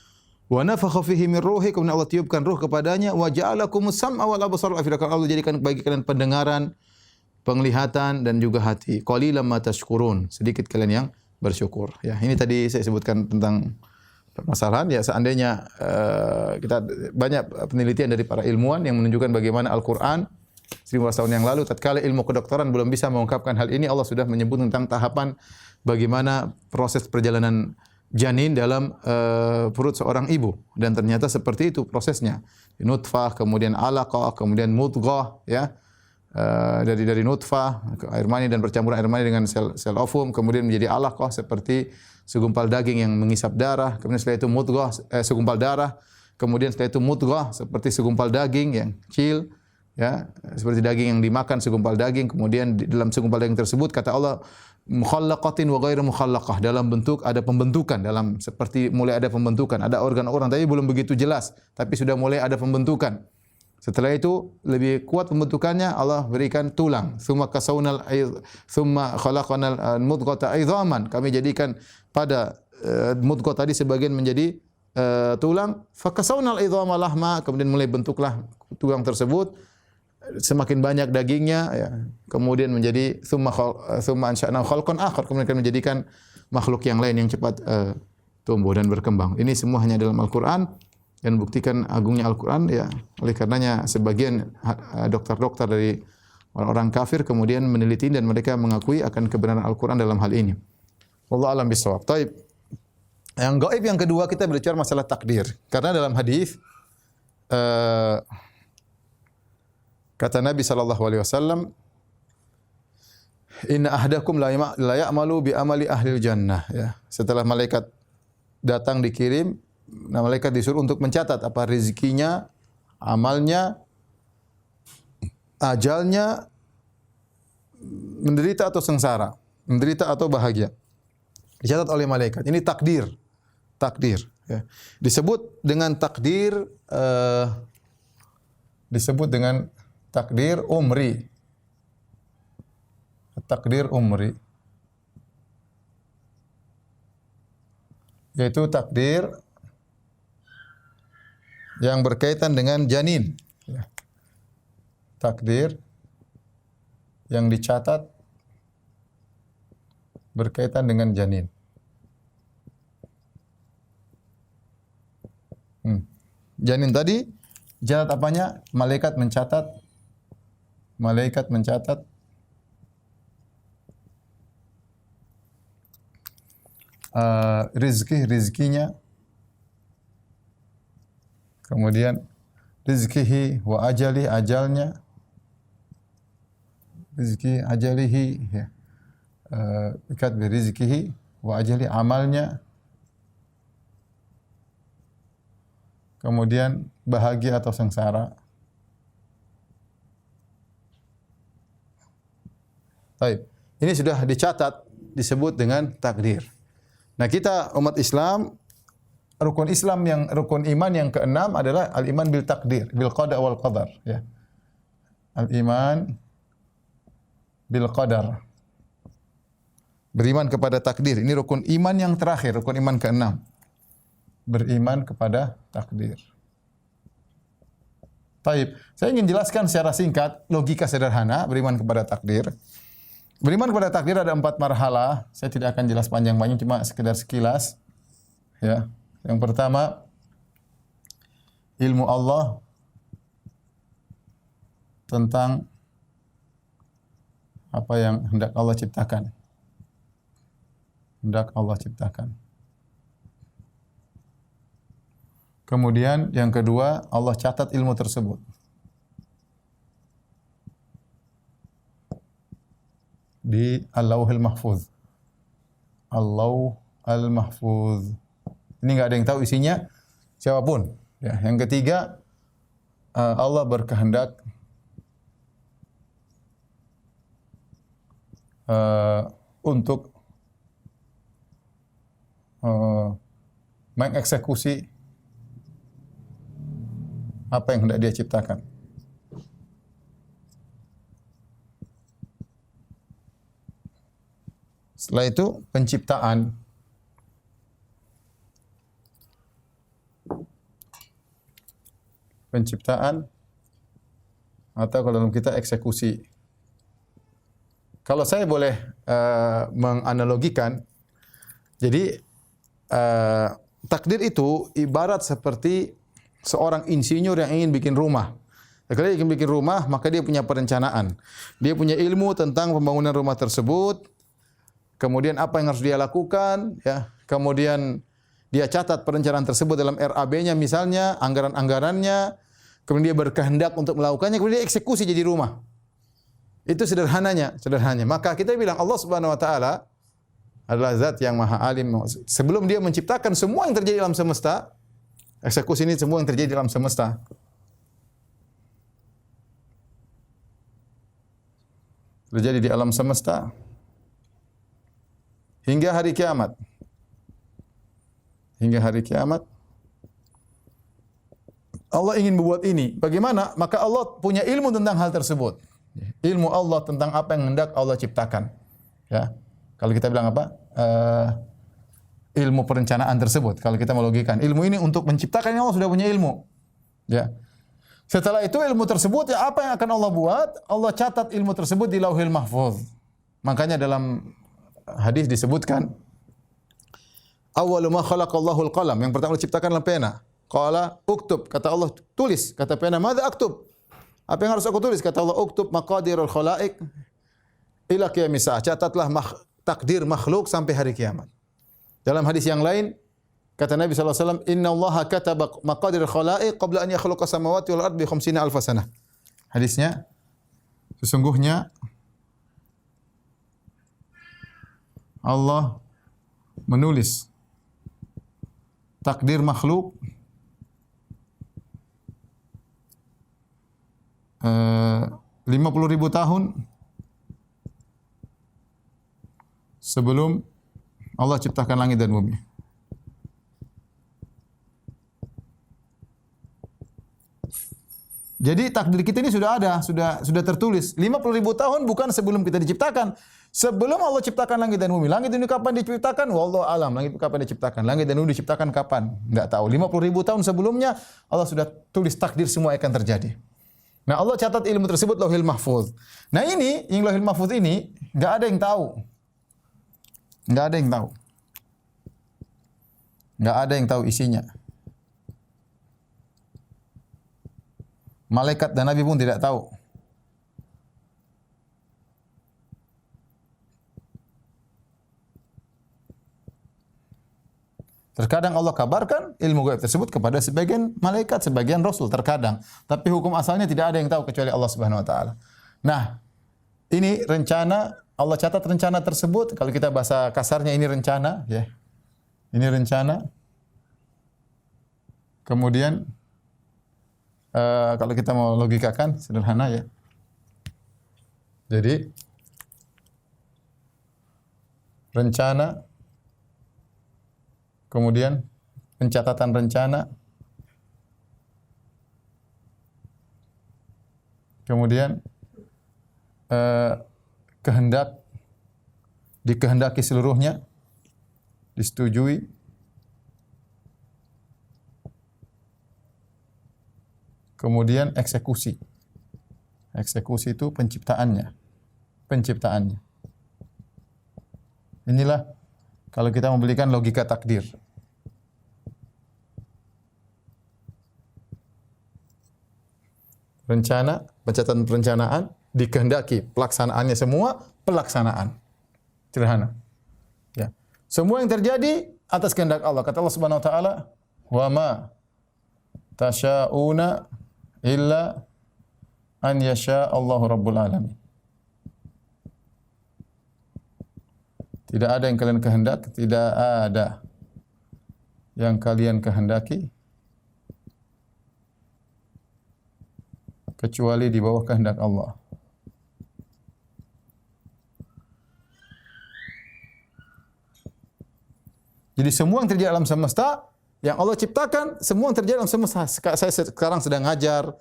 B: Wa nafakha fihi min ruhi, kemudian Allah tiupkan ruh kepadanya. Wa ja'alakumus sam'a wal absara wal af'idah. Allah jadikan bagi kalian pendengaran, penglihatan dan juga hati. Qalilan ma tashkurun. Sedikit kalian yang bersyukur. Ya, ini tadi saya sebutkan tentang permasalahan. Ya, seandainya kita banyak penelitian dari para ilmuwan yang menunjukkan bagaimana Al-Qur'an 1500 tahun yang lalu tatkala ilmu kedokteran belum bisa mengungkapkan hal ini, Allah sudah menyebut tentang tahapan bagaimana proses perjalanan janin dalam perut seorang ibu, dan ternyata seperti itu prosesnya. Nutfah, kemudian alaqah, kemudian mudghah, ya. Dari nutfah air mani dan percampuran air mani dengan sel ovum, kemudian menjadi alaqah seperti segumpal daging yang mengisap darah, kemudian setelah itu mudghah segumpal darah, kemudian setelah itu mudghah seperti segumpal daging yang kecil, ya, seperti daging yang dimakan, segumpal daging, kemudian di dalam segumpal daging tersebut kata Allah mukhallaqatin wa ghairu mukhallaqah, dalam bentuk ada pembentukan, dalam seperti mulai ada pembentukan, ada organ-organ tapi belum begitu jelas, tapi sudah mulai ada pembentukan. Setelah itu lebih kuat pembentukannya, Allah berikan tulang. Tsumma khalaqanal mudghata idhaman. Kami jadikan pada mudghah tadi sebagian menjadi tulang. Fakasawnal idhama lahma. Kemudian mulai bentuklah tulang tersebut. Semakin banyak dagingnya, ya. Kemudian menjadi tsumma ansha'na khalqan akhar. Kemudian kami menjadikan makhluk yang lain yang cepat tumbuh dan berkembang. Ini semua hanya dalam Al-Qur'an. Dan buktikan agungnya Al-Quran, ya. Oleh karenanya sebagian dokter-dokter dari orang-orang kafir kemudian meneliti dan mereka mengakui akan kebenaran Al-Quran dalam hal ini. Wallahu a'lam bishawab. Taib. Yang gaib yang kedua kita berbicara masalah takdir. Karena dalam hadis kata Nabi sallallahu alaihi wasallam, "Inna ahdakum la ya'malu bi amali ahli jannah." Ya. Setelah malaikat datang dikirim, nah, malaikat disuruh untuk mencatat apa rezekinya, amalnya, ajalnya, menderita atau sengsara, menderita atau bahagia. Dicatat oleh malaikat. Ini takdir. Takdir. Ya. Disebut dengan takdir umri. Takdir umri. Yaitu takdir yang berkaitan dengan janin. Takdir yang dicatat berkaitan dengan janin. Janin tadi, catat apanya? Malaikat mencatat rizkinya, kemudian rizkihi wa ajali, ajalnya, rizki ajalihi, ya. Ikat bi rizkihi wa ajali, amalnya, kemudian bahagia atau sengsara. Baik. Ini sudah dicatat, disebut dengan takdir. Nah, kita umat Islam, rukun iman yang keenam adalah al-iman bil takdir, bil qada wal qadar, ya. Al-iman bil qadar. Beriman kepada takdir. Ini rukun iman yang terakhir, rukun iman keenam. Beriman kepada takdir. Taib. Saya ingin jelaskan secara singkat logika sederhana beriman kepada takdir. Beriman kepada takdir ada 4 marhalah. Saya tidak akan jelas panjang-panjang, cuma sekedar sekilas. Ya. Yang pertama, ilmu Allah tentang apa yang hendak Allah ciptakan. Hendak Allah ciptakan. Kemudian yang kedua, Allah catat ilmu tersebut. Di Al-Lauhil Mahfuz. Al-Lauh Al-Mahfuz. Ini enggak ada yang tahu isinya, siapapun. Ya, yang ketiga, Allah berkehendak untuk mengeksekusi apa yang hendak Dia ciptakan. Setelah itu penciptaan. Penciptaan atau kalau dalam kita eksekusi. Kalau saya boleh menganalogikan, jadi takdir itu ibarat seperti seorang insinyur yang ingin bikin rumah. Kalau dia ingin bikin rumah, maka dia punya perencanaan. Dia punya ilmu tentang pembangunan rumah tersebut. Kemudian apa yang harus dia lakukan, ya. Kemudian dia catat perencanaan tersebut dalam RAB-nya misalnya, anggaran-anggarannya. Kemudian dia berkehendak untuk melakukannya, kemudian dia eksekusi jadi rumah. Itu sederhananya. Maka kita bilang Allah Subhanahu wa taala adalah zat yang maha alim. Sebelum Dia menciptakan semua yang terjadi dalam semesta, eksekusi ini semua yang terjadi dalam semesta. terjadi di alam semesta hingga hari kiamat. Hingga hari kiamat Allah ingin membuat ini. Bagaimana? Maka Allah punya ilmu tentang hal tersebut. Ilmu Allah tentang apa yang hendak Allah ciptakan. Ya. Kalau kita bilang apa? Ilmu perencanaan tersebut. Kalau kita melogikan, ilmu ini untuk menciptakan, Allah sudah punya ilmu. Ya. Setelah itu ilmu tersebut, ya apa yang akan Allah buat? Allah catat ilmu tersebut di Lauhil Mahfuz. Makanya dalam hadis disebutkan, awwalu ma khalaqallahu al-qalam. Yang pertama Allah ciptakanlah pena. Qala uktub, kata Allah tulis, kata pena, madza aktub? Apa yang harus aku tulis? Kata Allah uktub maqadirul khalaiq ila qiyamis saah. Catatlah takdir makhluk sampai hari kiamat. Dalam hadis yang lain kata Nabi sallallahu alaihi wasallam, "Inna Allaha kataba maqadirul khalaiq qabla an yakhluqa samawati wal ardi bi 50 alf sanah." Hadisnya, sesungguhnya Allah menulis takdir makhluk 50.000 tahun sebelum Allah ciptakan langit dan bumi. Jadi takdir kita ini sudah ada, sudah tertulis. 50.000 tahun bukan sebelum kita diciptakan. Sebelum Allah ciptakan langit dan bumi. Langit dan bumi kapan diciptakan? Wallahu alam. Langit kapan diciptakan? Langit dan bumi diciptakan kapan? Enggak tahu. 50.000 tahun sebelumnya Allah sudah tulis takdir semua akan terjadi. Nah, Allah catat ilmu tersebut Lauhil Mahfuz. Nah, ini yang Lauhil Mahfuz ini enggak ada yang tahu. Enggak ada yang tahu. Enggak ada yang tahu isinya. Malaikat dan Nabi pun tidak tahu. Terkadang Allah kabarkan ilmu gaib tersebut kepada sebagian malaikat, sebagian rasul terkadang. Tapi hukum asalnya tidak ada yang tahu kecuali Allah Subhanahu wa taala. Nah, ini rencana, Allah catat rencana tersebut. Kalau kita bahasa kasarnya ini rencana, ya. Ini rencana. Kemudian kalau kita mau logikakan sederhana ya. Jadi rencana, kemudian pencatatan rencana, kemudian kehendak, dikehendaki seluruhnya, disetujui, kemudian eksekusi. Eksekusi itu penciptaannya. Penciptaannya. Inilah kalau kita membelikan logika takdir. Rencana, pencatatan perencanaan, dikehendaki pelaksanaannya semua, pelaksanaan. Sederhana. Ya. Semua yang terjadi atas kehendak Allah. Kata Allah Subhanahu wa taala, "Wa ma tasya'una illa an yasha Allahu Rabbul Alamin." Tidak ada yang kalian kehendak, tidak ada yang kalian kehendaki kecuali di bawah kehendak Allah. Jadi semua yang terjadi alam semesta yang Allah ciptakan, semua yang terjadi dalam semesta. Saya sekarang sedang ngajar,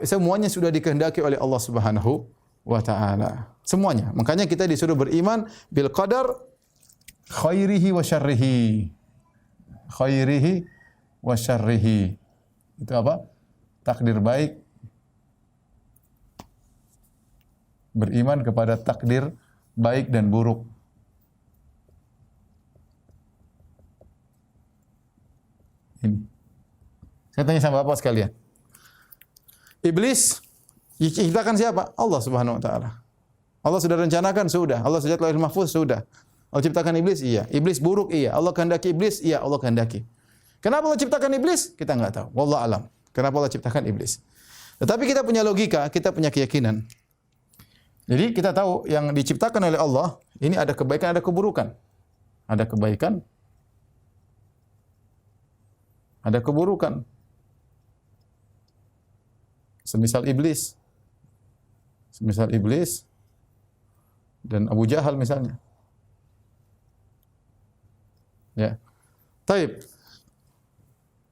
B: semuanya sudah dikehendaki oleh Allah Subhanahu wa taala. Semuanya. Makanya kita disuruh beriman bil qadar khairihi wa syarrihi. Khairihi wa syarrihi. Itu apa? Takdir baik. Beriman kepada takdir baik dan buruk. Ini. Saya tanya sama Bapak sekalian. Iblis diciptakan siapa? Allah Subhanahu wa taala. Allah sudah rencanakan, sudah. Allah sudah Lauhil Mahfuz, sudah. Allah ciptakan iblis? Iya. Iblis buruk? Iya. Allah kehendaki iblis? Iya, Allah kehendaki. Kenapa Allah ciptakan iblis? Kita enggak tahu. Wallahu alam. Kenapa Allah ciptakan iblis? Tetapi kita punya logika, kita punya keyakinan. Jadi kita tahu yang diciptakan oleh Allah, ini ada kebaikan, ada keburukan. Ada kebaikan, ada keburukan. Semisal iblis. Semisal iblis dan Abu Jahal misalnya. Ya. Taib.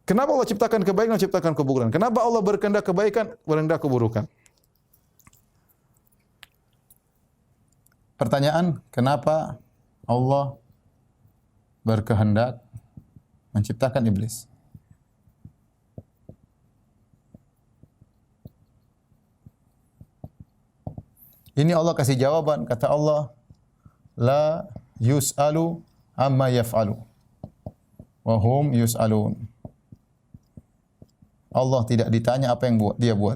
B: Kenapa Allah ciptakan kebaikan dan ciptakan keburukan? Kenapa Allah berkehendak kebaikan, berkehendak keburukan? Pertanyaan, kenapa Allah berkehendak menciptakan iblis? Ini Allah kasih jawaban, kata Allah, la yus'alu amma yaf'alu wa hum yus'alun. Allah tidak ditanya apa yang dia buat.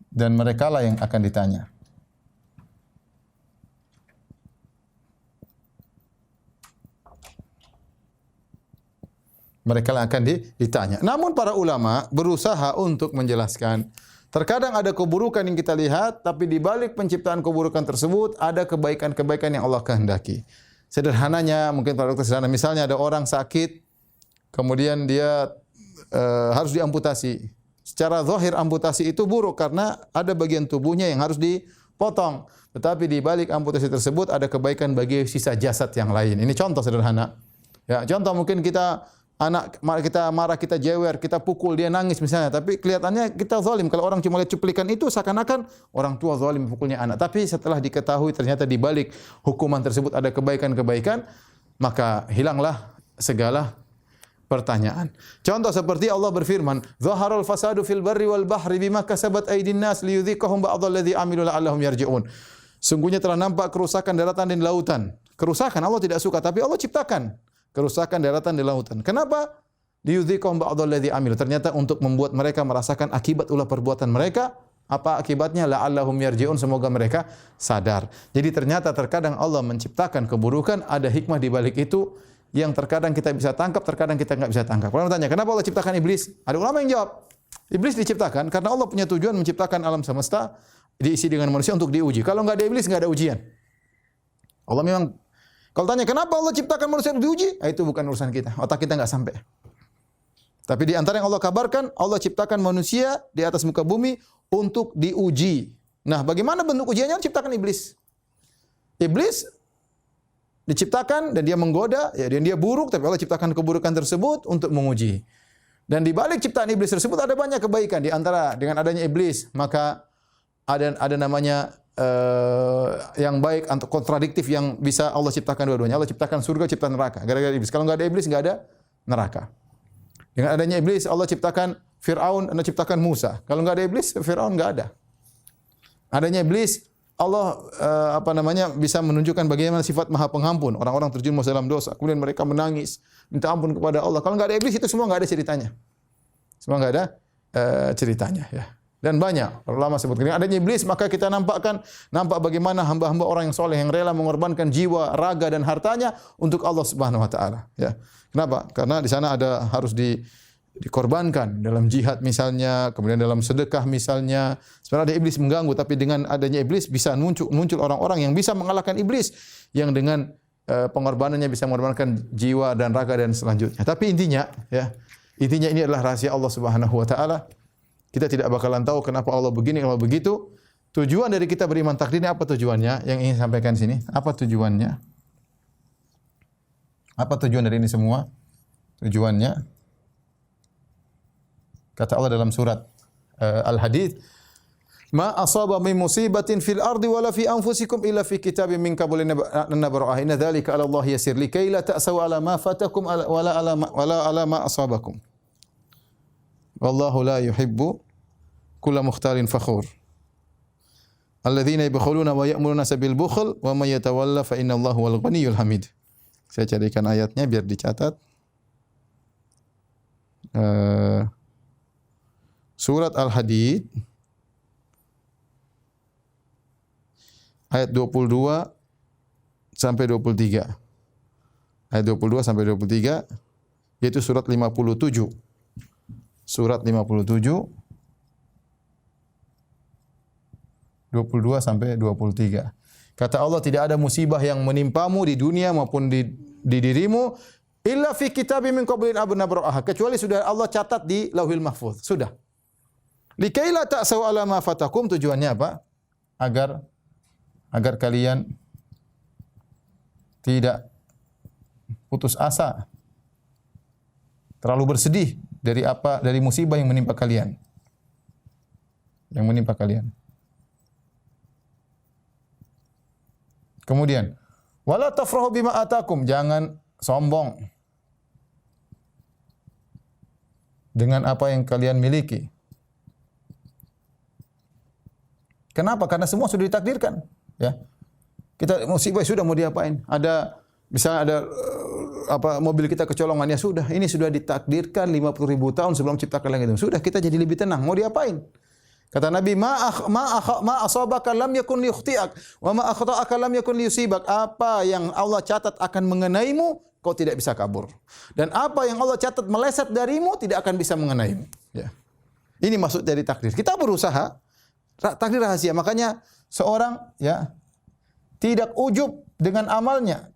B: Dan merekalah yang akan ditanya. Mereka akan ditanya. Namun para ulama berusaha untuk menjelaskan. Terkadang ada keburukan yang kita lihat, tapi di balik penciptaan keburukan tersebut ada kebaikan-kebaikan yang Allah kehendaki. Sederhananya, mungkin para dokter sederhana, misalnya ada orang sakit, kemudian dia harus diamputasi. Secara zahir amputasi itu buruk karena ada bagian tubuhnya yang harus dipotong. Tetapi di balik amputasi tersebut ada kebaikan bagi sisa jasad yang lain. Ini contoh sederhana. Ya, contoh mungkin anak kita marah, kita jewer, kita pukul, dia nangis misalnya. Tapi kelihatannya kita zalim. Kalau orang cuma lihat cuplikan itu seakan-akan orang tua zalim pukulnya anak. Tapi setelah diketahui ternyata di balik hukuman tersebut ada kebaikan-kebaikan, maka hilanglah segala pertanyaan. Contoh seperti Allah berfirman, "Zaharul fasadu fil barri wal bahri bima kasabat aydin nas liyudhiqahum ba'dalladzi amilu la'allahum yarji'un." Sungguhnya telah nampak kerusakan daratan dan lautan. Kerusakan Allah tidak suka, tapi Allah ciptakan kerusakan daratan di lautan. Kenapa? Liyudhiqahum ba'dalladzi amilu. Ternyata untuk membuat mereka merasakan akibat ulah perbuatan mereka. Apa akibatnya? La'allahum yarji'un, semoga mereka sadar. Jadi ternyata terkadang Allah menciptakan keburukan, ada hikmah di balik itu yang terkadang kita bisa tangkap, terkadang kita enggak bisa tangkap. Kalau bertanya, kenapa Allah ciptakan iblis? Ada ulama yang jawab, iblis diciptakan karena Allah punya tujuan menciptakan alam semesta diisi dengan manusia untuk diuji. Kalau enggak ada iblis, enggak ada ujian. Allah memang, kalau tanya kenapa Allah ciptakan manusia untuk diuji? Itu bukan urusan kita. Otak kita enggak sampai. Tapi di antara yang Allah kabarkan, Allah ciptakan manusia di atas muka bumi untuk diuji. Nah, bagaimana bentuk ujiannya? Ciptakan iblis. Iblis diciptakan dan dia menggoda, ya, dan dia buruk, tapi Allah ciptakan keburukan tersebut untuk menguji. Dan di balik ciptaan iblis tersebut ada banyak kebaikan. Di antara dengan adanya iblis, maka ada namanya yang baik atau kontradiktif yang bisa Allah ciptakan dua-duanya. Allah ciptakan surga, ciptakan neraka. Gara-gara iblis. Kalau enggak ada iblis, enggak ada neraka. Dengan adanya iblis, Allah ciptakan Fir'aun, Allah ciptakan Musa. Kalau enggak ada iblis, Fir'aun enggak ada. Adanya iblis, Allah bisa menunjukkan bagaimana sifat Maha Pengampun. Orang-orang terjerumus dalam dosa, kemudian mereka menangis, minta ampun kepada Allah. Kalau enggak ada iblis, itu semua enggak ada ceritanya. Semua enggak ada ceritanya, ya. Dan banyak ulama sebutkan adanya iblis, maka kita nampak bagaimana hamba-hamba orang yang soleh yang rela mengorbankan jiwa, raga dan hartanya untuk Allah Subhanahu wa taala, ya. Kenapa? Karena di sana harus dikorbankan dalam jihad misalnya, kemudian dalam sedekah misalnya. Sebenarnya ada iblis mengganggu, tapi dengan adanya iblis bisa muncul orang-orang yang bisa mengalahkan iblis yang dengan pengorbanannya bisa mengorbankan jiwa dan raga dan selanjutnya. Tapi intinya ini adalah rahasia Allah Subhanahu wa taala. Kita tidak bakalan tahu kenapa Allah begini, kalau begitu. Tujuan dari kita beriman takdir ini apa tujuannya? Yang ingin sampaikan sini, apa tujuannya? Apa tujuan dari ini semua? Tujuannya, kata Allah dalam surat Al-Hadid, "Ma asaba min musibatin fil ardi wala fi anfusikum illa fi kitabim min qabli an nabra'aha. Inna dzalika 'ala Allah yasir likay la ta'saw 'ala ma fatakum wala 'ala ma asabakum. Wallahu la yuhibbu kulla mukhtalin fakhur. Alladzina yabkhuluna wa ya'muruna sabil bukhl wa may yatawalla fa innallaha huwal ghaniyyul hamid." Saya carikan ayatnya biar dicatat. Surat Al-Hadid ayat 22 sampai 23. Ayat 22 sampai 23 yaitu surat 57. Surat 57 22 sampai 23. Kata Allah, tidak ada musibah yang menimpamu di dunia maupun di dirimu illa fi kitabim min qablin nabra'aha, kecuali sudah Allah catat di Lauhil Mahfuz. Sudah. Likai la ta'sau ala ma fatakum, tujuannya apa? Agar kalian tidak putus asa, terlalu bersedih dari musibah yang menimpa kalian. Kemudian, wala tafrahu bima atakum, jangan sombong dengan apa yang kalian miliki. Kenapa? Karena semua sudah ditakdirkan, ya. Kita musibah sudah, mau diapain? Misalnya ada mobil kita kecolongan, ya sudah, ini sudah ditakdirkan 50.000 tahun sebelum ciptakan langit itu. Sudah, kita jadi lebih tenang. Mau diapain? Kata Nabi, ma asabaka lam yakun liyukhti'ak wa ma akhta'aka lam yakun liyusibak. Apa yang Allah catat akan mengenaimu, kau tidak bisa kabur. Dan apa yang Allah catat meleset darimu tidak akan bisa mengenaimu. Ya. Ini maksud dari takdir. Kita berusaha, takdir rahasia. Makanya seorang ya tidak ujub dengan amalnya.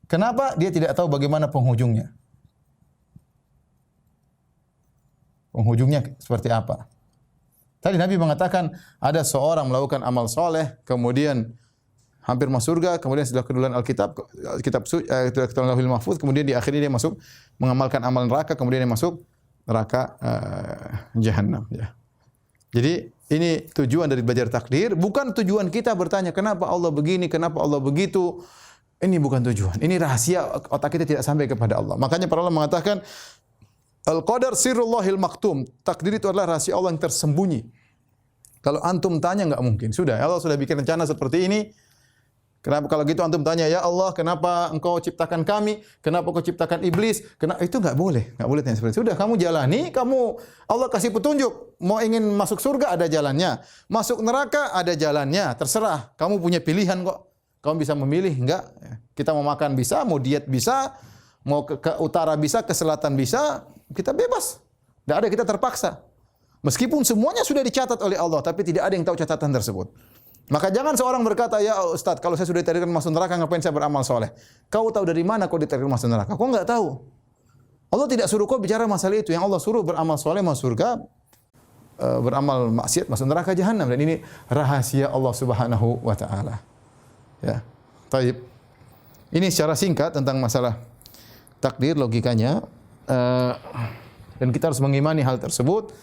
B: Kenapa? Dia tidak tahu bagaimana penghujungnya. Penghujungnya seperti apa? Tadi Nabi mengatakan ada seorang melakukan amal soleh, kemudian hampir masuk surga, kemudian setelah kedudukan kitab Lauhul Mahfuz, kemudian di akhirnya dia masuk mengamalkan amal neraka, kemudian dia masuk neraka jahanam. Ya. Jadi ini tujuan dari belajar takdir, bukan tujuan kita bertanya kenapa Allah begini, kenapa Allah begitu. Ini bukan tujuan. Ini rahasia otak kita tidak sampai kepada Allah. Makanya para ulama mengatakan al-qadar sirrullahil maktum. Takdir itu adalah rahasia Allah yang tersembunyi. Kalau antum tanya enggak mungkin. Sudah, Allah sudah bikin rencana seperti ini. Kenapa kalau gitu antum tanya, ya Allah, kenapa engkau ciptakan kami? Kenapa engkau ciptakan iblis? Itu enggak boleh. Enggak boleh tanya seperti itu. Sudah, kamu jalani, Allah kasih petunjuk. Mau ingin masuk surga ada jalannya. Masuk neraka ada jalannya. Terserah. Kamu punya pilihan kok. Kamu bisa memilih, enggak? Kita mau makan bisa, mau diet bisa, mau ke utara bisa, ke selatan bisa. Kita bebas. Tidak ada kita terpaksa. Meskipun semuanya sudah dicatat oleh Allah, tapi tidak ada yang tahu catatan tersebut. Maka jangan seorang berkata, ya Ustaz, kalau saya sudah ditakdirkan masuk neraka, ngapain saya beramal soleh? Kau tahu dari mana kau ditakdirkan masuk neraka? Kau enggak tahu. Allah tidak suruh kau bicara masalah itu. Yang Allah suruh beramal soleh masuk surga, beramal maksiat masuk neraka jahanam. Dan ini rahasia Allah Subhanahu wa taala. Ya. Taib. Ini secara singkat tentang masalah takdir, logikanya. Dan kita harus mengimani hal tersebut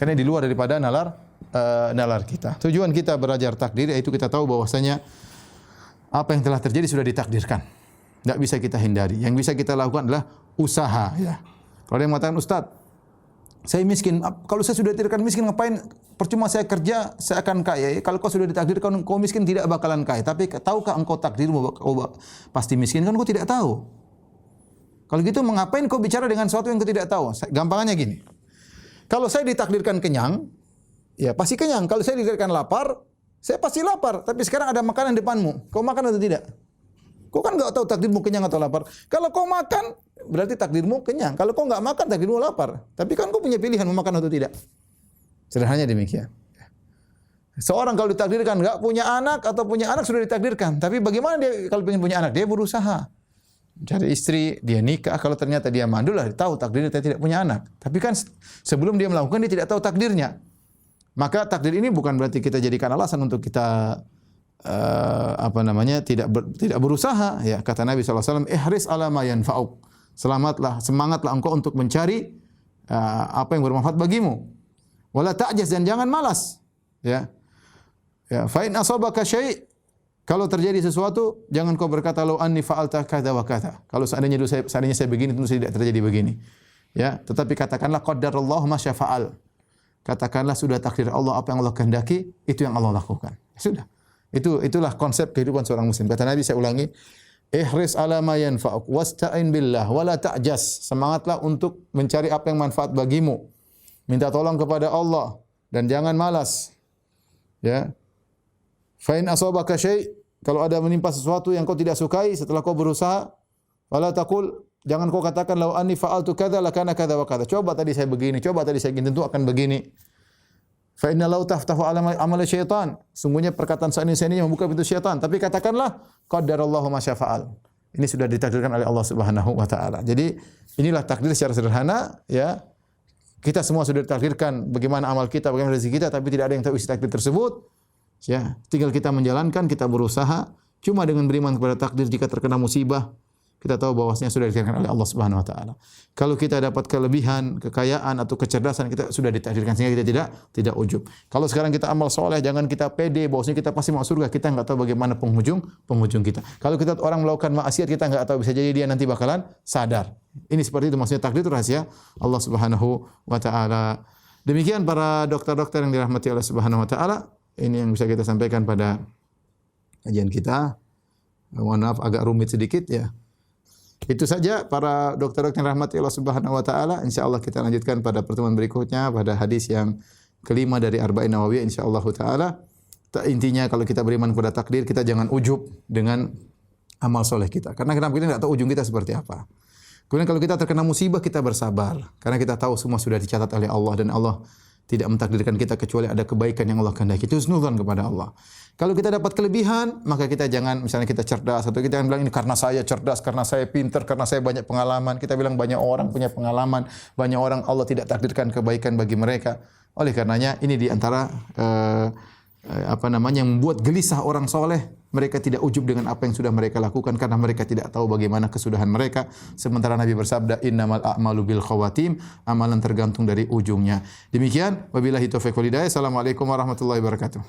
B: karena di luar daripada nalar kita. Tujuan kita belajar takdir yaitu kita tahu bahwasanya apa yang telah terjadi sudah ditakdirkan. Tidak bisa kita hindari. Yang bisa kita lakukan adalah usaha. Ya. Kalau ada yang mengatakan, Ustaz, saya miskin. Kalau saya sudah ditakdirkan miskin, ngapain? Percuma saya kerja, saya akan kaya. Kalau kau sudah ditakdirkan kau miskin, tidak bakalan kaya. Tapi tahukah engkau takdirmu kau pasti miskin? Kan kau tidak tahu. Kalau gitu mengapain kau bicara dengan sesuatu yang kau tidak tahu? Gampangannya gini. Kalau saya ditakdirkan kenyang, ya pasti kenyang. Kalau saya ditakdirkan lapar, saya pasti lapar. Tapi sekarang ada makanan di depanmu. Kau makan atau tidak? Kau kan enggak tahu takdirmu kenyang atau lapar. Kalau kau makan, berarti takdirmu kenyang. Kalau kau enggak makan, takdirmu lapar. Tapi kan kau punya pilihan mau makan atau tidak. Sederhananya demikian. Seorang kalau ditakdirkan enggak punya anak atau punya anak sudah ditakdirkan. Tapi bagaimana dia kalau ingin punya anak? Dia berusaha. Cari istri, dia nikah. Kalau ternyata dia mandul lah, tahu takdirnya dia tidak punya anak. Tapi kan sebelum dia melakukan, dia tidak tahu takdirnya. Maka takdir ini bukan berarti kita jadikan alasan untuk kita tidak berusaha. Ya, kata Nabi SAW, ihris ala ma yanfa'uk. Semangatlah engkau untuk mencari apa yang bermanfaat bagimu. Wala ta'jaz, dan jangan malas. Ya. Ya, fa in asabaka syai', kalau terjadi sesuatu, jangan kau berkata law anni fa'alta kadza wa kadza. Kalau seandainya saya begini, tentu tidak terjadi begini. Ya, tetapi katakanlah qadarallahu ma syafa'al. Katakanlah sudah takdir Allah, apa yang Allah kehendaki, itu yang Allah lakukan. Sudah. Itulah konsep kehidupan seorang muslim. Kata Nabi, saya ulangi, ihris ala ma yanfa'uk wasta'in billah wala ta'jas. Semangatlah untuk mencari apa yang manfaat bagimu. Minta tolong kepada Allah dan jangan malas. Ya. Fa in asabaka syai', kalau ada menimpa sesuatu yang kau tidak sukai setelah kau berusaha, wala taqul, jangan kau katakan law anni fa'altu kadza lakana kadza wa kadza. Coba tadi saya begini, coba tadi saya begini, tentu akan begini. Fa inna law taftahu amal syaitan. Sungguhnya perkataan seandainya membuka pintu syaitan. Tapi katakanlah qadarallahu ma syafa'al. Ini sudah ditakdirkan oleh Allah Subhanahu wa taala. Jadi inilah takdir secara sederhana ya. Kita semua sudah ditakdirkan bagaimana amal kita, bagaimana rezeki kita, tapi tidak ada yang tahu isi takdir tersebut. Ya, tinggal kita menjalankan, kita berusaha. Cuma dengan beriman kepada takdir jika terkena musibah, kita tahu bahwasanya sudah ditakdirkan oleh Allah Subhanahu wa taala. Kalau kita dapat kelebihan, kekayaan atau kecerdasan, kita sudah ditakdirkan sehingga kita tidak ujub. Kalau sekarang kita amal soleh, jangan kita pede bahwasanya kita pasti masuk surga. Kita enggak tahu bagaimana penghujung kita. Kalau kita orang melakukan maksiat, kita enggak tahu, bisa jadi dia nanti bakalan sadar. Ini seperti itu, maksudnya takdir itu rahasia Allah Subhanahu wa taala. Demikian para dokter-dokter yang dirahmati Allah Subhanahu wa taala, ini yang bisa kita sampaikan pada kajian kita. Mohon maaf agak rumit sedikit ya. Itu saja para dokter-dokter yang rahmati Allah Subhanahu wa taala. Insyaallah kita lanjutkan pada pertemuan berikutnya pada hadis yang kelima dari Arba'in Nawawiyah insyaallah taala. Intinya kalau kita beriman kepada takdir, kita jangan ujub dengan amal soleh kita. Karena kita tidak tahu ujung kita seperti apa. Kemudian kalau kita terkena musibah, kita bersabar. Karena kita tahu semua sudah dicatat oleh Allah dan Allah tidak mentakdirkan kita kecuali ada kebaikan yang Allah kehendaki. Itu husnuzan kepada Allah. Kalau kita dapat kelebihan, maka kita jangan, misalnya kita cerdas, atau kita jangan bilang ini karena saya cerdas, karena saya pintar, karena saya banyak pengalaman. Kita bilang banyak orang punya pengalaman, banyak orang Allah tidak takdirkan kebaikan bagi mereka. Oleh karenanya ini diantara yang membuat gelisah orang soleh. Mereka tidak ujub dengan apa yang sudah mereka lakukan karena mereka tidak tahu bagaimana kesudahan mereka. Sementara Nabi bersabda, innamal a'malu bil khawatim, amalan tergantung dari ujungnya. Demikian, wabillahi taufiq wal hidayah. Assalamualaikum warahmatullahi wabarakatuh.